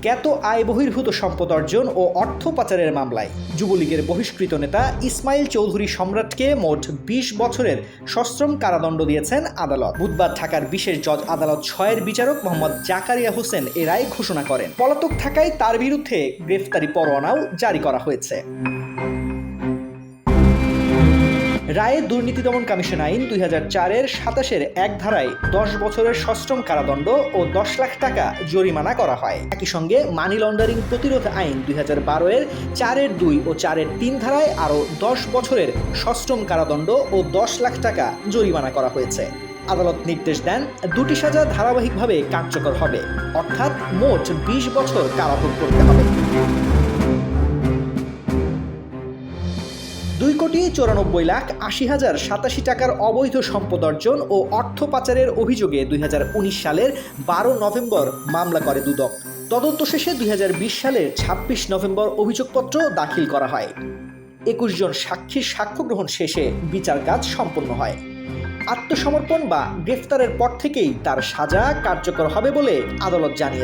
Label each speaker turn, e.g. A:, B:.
A: জ্ঞাত আয় বহির্ভূত সম্পদ অর্জন ও অর্থ পাচারের মামলায় যুবলীগের বহিষ্কৃত নেতা ইসমাইল চৌধুরী সম্রাটকে মোট ২০ বছরের সশ্রম কারাদণ্ড দিয়েছেন আদালত। বুধবার ঢাকার বিশেষ জজ আদালত ৬-এর বিচারক মোহাম্মদ জাকারিয়া হোসেন এ রায় ঘোষণা করেন। পলাতক থাকায় তার বিরুদ্ধে গ্রেফতারি পরোয়ানাও জারি করা হয়েছে। রায়ে দুর্নীতি দমন কমিশন আইন ২০০৪-এর ২৭-এর ১ ধারায় ১০ বছরের সশ্রম কারাদণ্ড ও ১০ লাখ টাকা জরিমানা করা হয়। একই সঙ্গে মানি লন্ডারিং প্রতিরোধ আইন ২০১২-এর ৪-এর ২ ও ৪-এর ৩ ধারায় আরও ১০ বছরের সশ্রম কারাদণ্ড ও ১০ লাখ টাকা জরিমানা করা হয়েছে। আদালত নির্দেশ দেন দুটি সাজা ধারাবাহিকভাবে কার্যকর হবে, অর্থাৎ মোট ২০ বছর কারাভোগ করতে হবে। ২,৯৪,৮০,০৮৭ টাকার অবৈধ সম্পদ অর্জন ও অর্থ পাচারের অভিযোগে ২০১৯ সালের ১২ নভেম্বর মামলা করে দুদক। তদন্ত শেষে ২০২০ সালের ২৬ নভেম্বর অভিযোগপত্র দাখিল করা হয়। ২১ জন সাক্ষীর সাক্ষ্য গ্রহণ শেষে বিচার কাজ সম্পন্ন হয়। আত্মসমর্পণ বা গ্রেফতারের পর থেকেই তার সাজা কার্যকর হবে বলে আদালত জানিয়েছে।